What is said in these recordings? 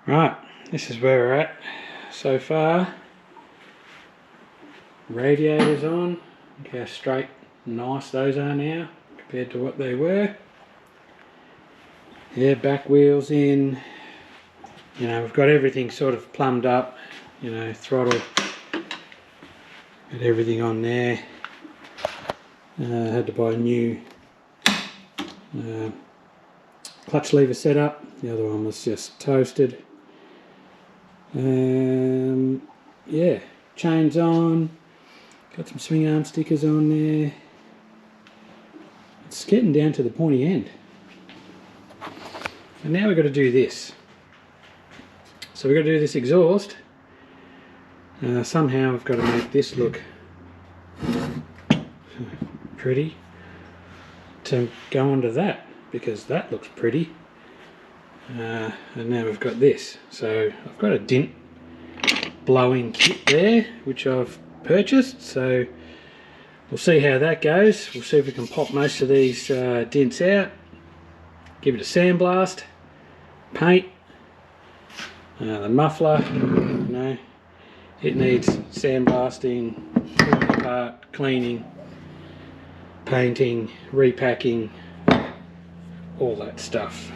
Right, this is where we're at so far. Radiators on. Look how straight and nice those are now compared to what they were. Yeah, back wheels in. You know, we've got everything sort of plumbed up. You know, throttle. Got everything on there. Had to buy a new clutch lever setup. The other one was just toasted. Yeah, chains on. Got some swing arm stickers on there. It's getting down to the pointy end. And now we've got to do this. So we've got to do this exhaust. Somehow I've got to make this look pretty to go onto that, because that looks pretty. And now we've got this. So I've got a dent blowing kit there, which I've purchased. So we'll see how that goes. We'll see if we can pop most of these dents out. Give it a sandblast, paint. The muffler, you know, it needs sandblasting, pulling apart, cleaning, painting, repacking, all that stuff.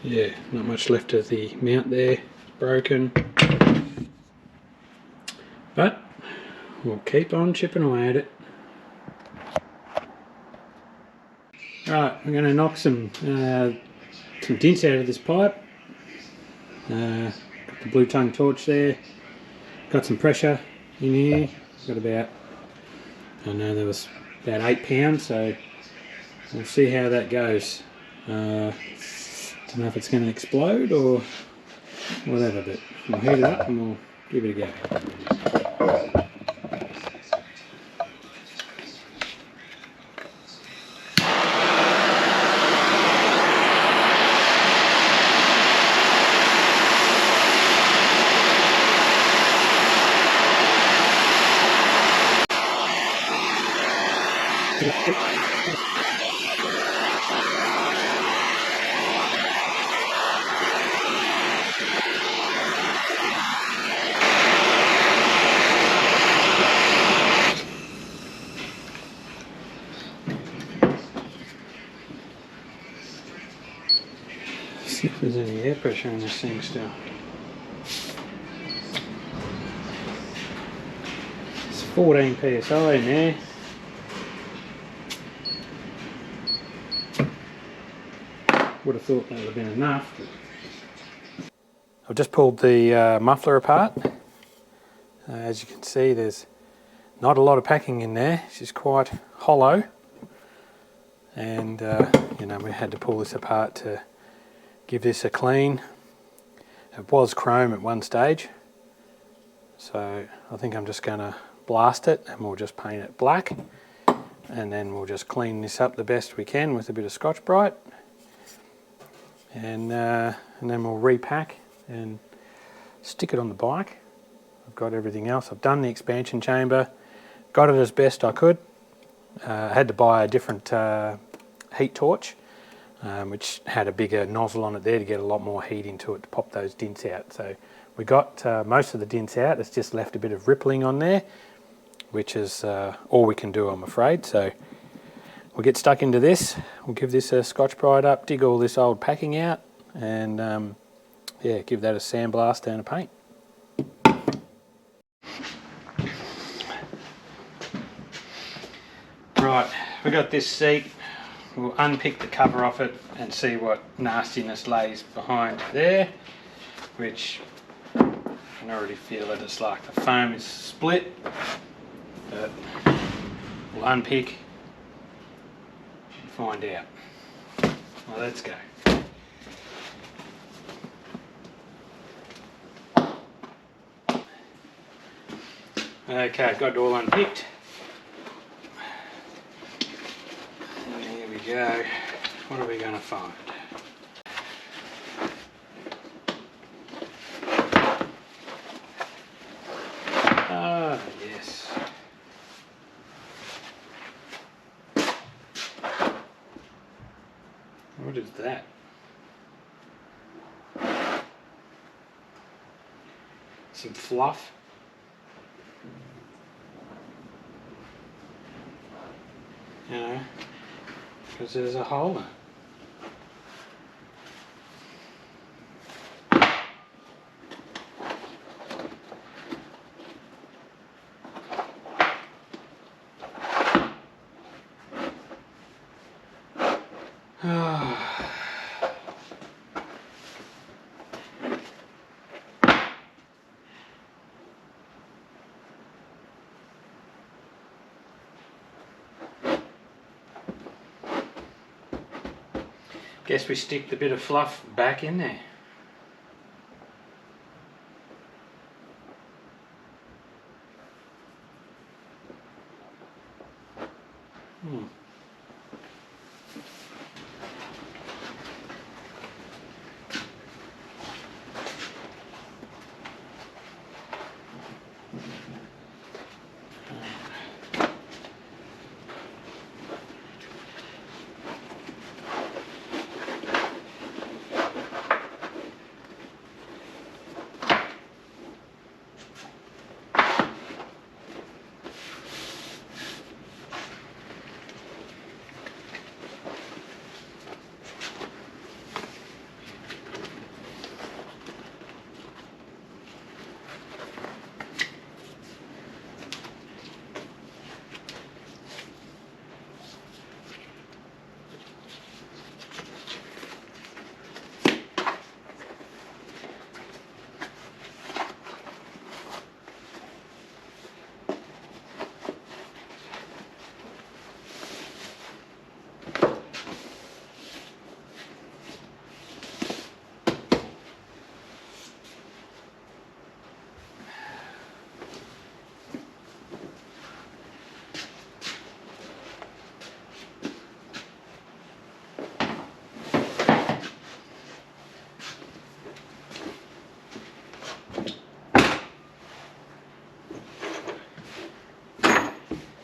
Yeah, not much left of the mount there, it's broken. But we'll keep on chipping away at it. Right, we're going to knock some dents out of this pipe. Got the blue tongue torch there. Got some pressure in here. Got about, I know there was about 8 pounds, so we'll see how that goes. Don't know if it's going to explode or whatever, but we'll heat it up and we'll give it a go. See if there's any air pressure in this thing still. It's 14 psi in there. Would have thought that would have been enough. But I've just pulled the muffler apart. As you can see, there's not a lot of packing in there. It's just quite hollow. And you know, we had to pull this apart to give this a clean. It was chrome at one stage, so I think I'm just going to blast it and we'll just paint it black, and then we'll just clean this up the best we can with a bit of Scotch-Brite, and then we'll repack and stick it on the bike. I've got everything else. I've done the expansion chamber, got it as best I could. I had to buy a different heat torch, which had a bigger nozzle on it there to get a lot more heat into it to pop those dents out. So we got most of the dents out. It's just left a bit of rippling on there, which is all we can do, I'm afraid. So we'll get stuck into this. We'll give this a Scotch-Brite up, dig all this old packing out, and yeah, give that a sandblast and a paint. Right, we got this seat. We'll unpick the cover off it and see what nastiness lays behind there, which I can already feel it. It's like the foam is split, but we'll unpick and find out. Well, let's go. Okay, got it all unpicked. Go. What are we going to find? Ah, yes. What is that? some fluff. You know, because there's a hole in it. Guess we stick the bit of fluff back in there.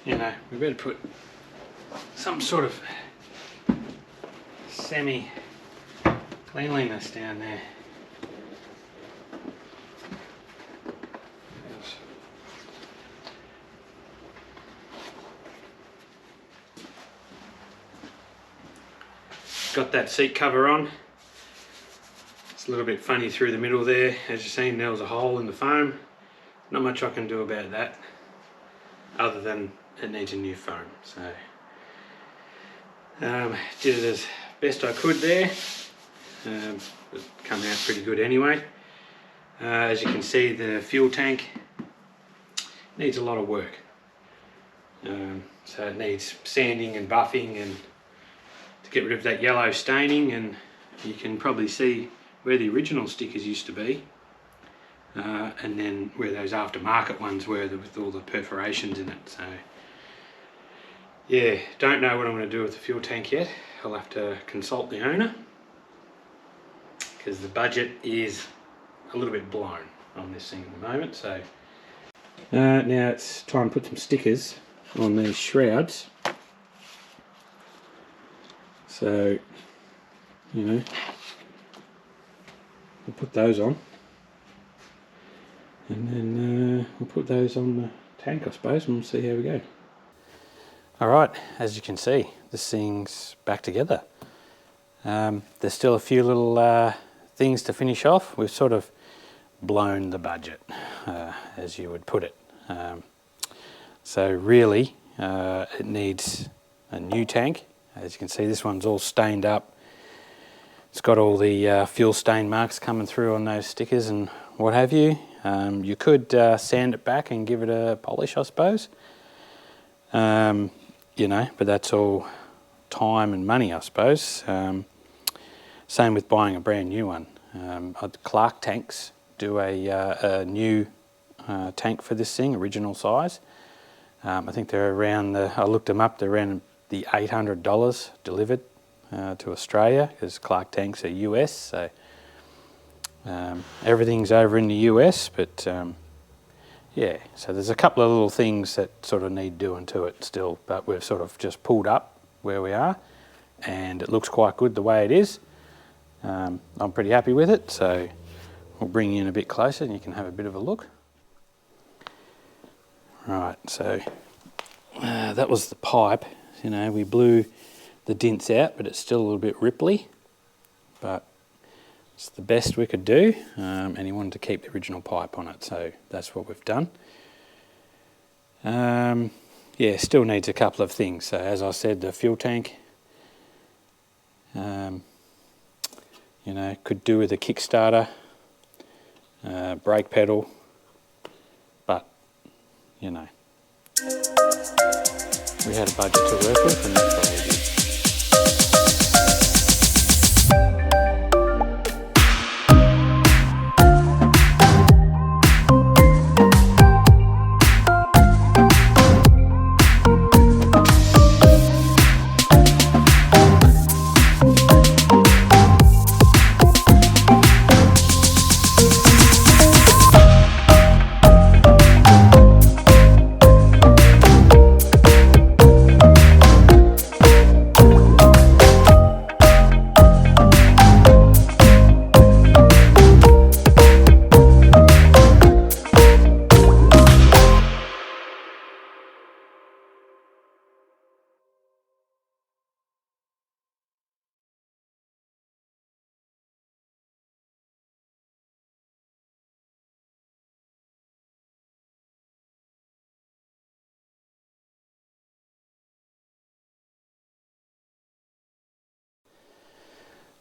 You know, we better put some sort of semi-cleanliness down there. Got that seat cover on. It's a little bit funny through the middle there. As you've seen, there was a hole in the foam. Not much I can do about that, other than it needs a new foam. So did it as best I could there. It come out pretty good anyway. As you can see, the fuel tank needs a lot of work. So it needs sanding and buffing and to get rid of that yellow staining, and you can probably see where the original stickers used to be, and then where those aftermarket ones were with all the perforations in it. So yeah, don't know what I'm going to do with the fuel tank yet. I'll have to consult the owner, because the budget is a little bit blown on this thing at the moment. So now it's time to put some stickers on these shrouds. So, you know, we'll put those on, and then we'll put those on the tank, I suppose, and we'll see how we go. Alright, as you can see, this thing's back together. There's still a few little things to finish off. We've sort of blown the budget, as you would put it. So really, it needs a new tank. As you can see, this one's all stained up. It's got all the fuel stain marks coming through on those stickers and what have you. You could sand it back and give it a polish, I suppose. You know, but that's all time and money, I suppose. Same with buying a brand new one. Clark Tanks do a new tank for this thing, original size. I think they're around I looked them up, they're around the $800 delivered to Australia, because Clark Tanks are US, so everything's over in the US, but yeah, so there's a couple of little things that sort of need doing to it still, but we've sort of just pulled up where we are, and it looks quite good the way it is. I'm pretty happy with it, so we'll bring you in a bit closer and you can have a bit of a look. Right, so that was the pipe. You know, we blew the dints out, but it's still a little bit ripply, but it's the best we could do, and he wanted to keep the original pipe on it, so that's what we've done. Yeah, still needs a couple of things. So as I said, the fuel tank, you know, could do with a Kickstarter, brake pedal, but you know, we had a budget to work with, and that's what we did.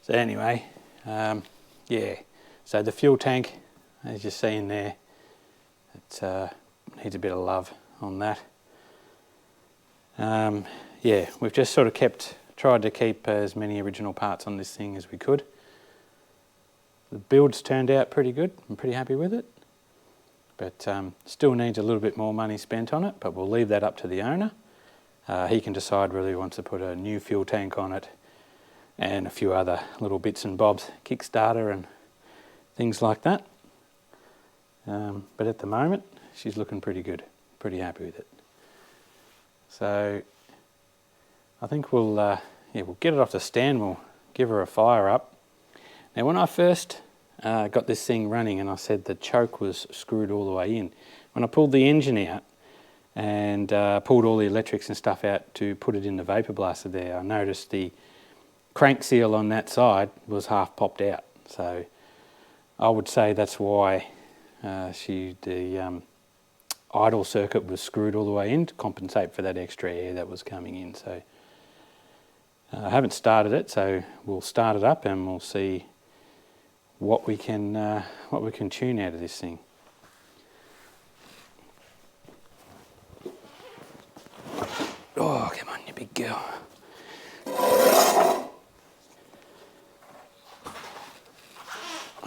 So anyway, yeah, so the fuel tank, as you see in there, it needs a bit of love on that. Yeah, we've just sort of tried to keep as many original parts on this thing as we could. The build's turned out pretty good, I'm pretty happy with it, but still needs a little bit more money spent on it, but we'll leave that up to the owner. He can decide whether he wants to put a new fuel tank on it and a few other little bits and bobs, Kickstarter and things like that. But at the moment, she's looking pretty good, pretty happy with it. So I think we'll get it off the stand, we'll give her a fire up. Now when I first got this thing running and I said the choke was screwed all the way in, when I pulled the engine out and pulled all the electrics and stuff out to put it in the vapor blaster there, I noticed the crank seal on that side was half popped out. So I would say that's why the idle circuit was screwed all the way in to compensate for that extra air that was coming in. So I haven't started it, so we'll start it up and we'll see what we can tune out of this thing. Oh, come on, you big girl.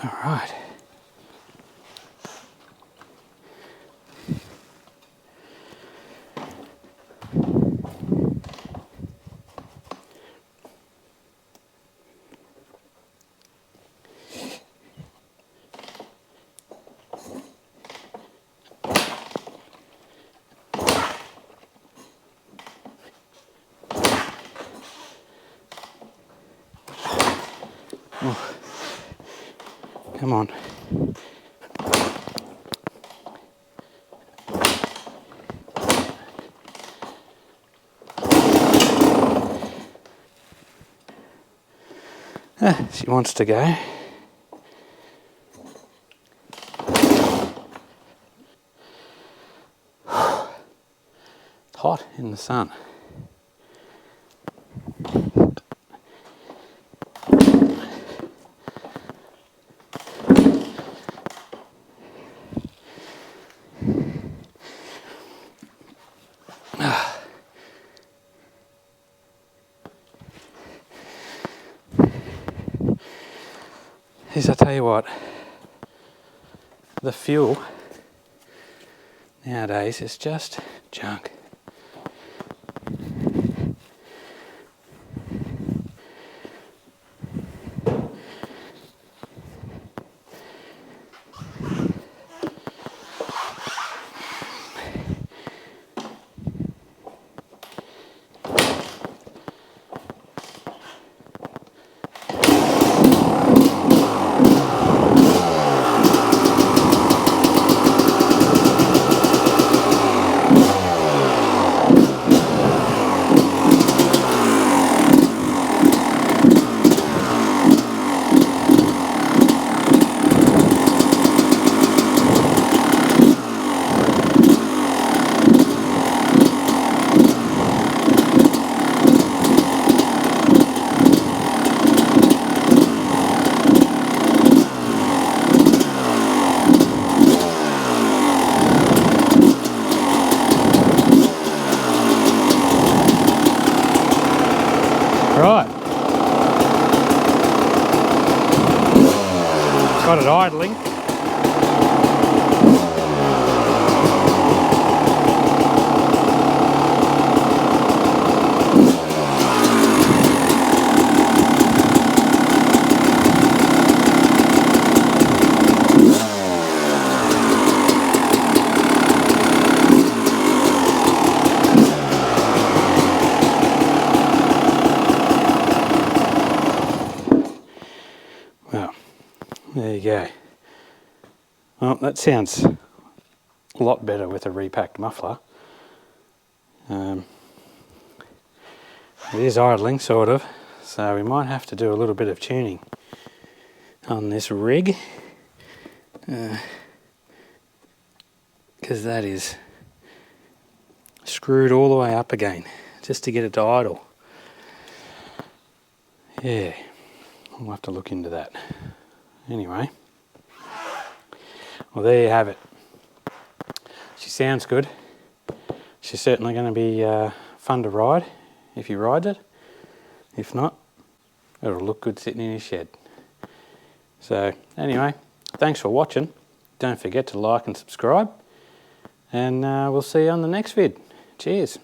All right. Oh, come on. She wants to go. It's hot in the sun. Is I tell you what, the fuel nowadays is just junk. Right. Got it idling. Well, there you go. Well, that sounds a lot better with a repacked muffler. It is idling, sort of, so we might have to do a little bit of tuning on this rig, because that is screwed all the way up again just to get it to idle. Yeah, we'll have to look into that. Anyway, well, there you have it. She sounds good. She's certainly going to be fun to ride if you ride it. If not, it'll look good sitting in your shed. So anyway, thanks for watching. Don't forget to like and subscribe, and we'll see you on the next vid. Cheers.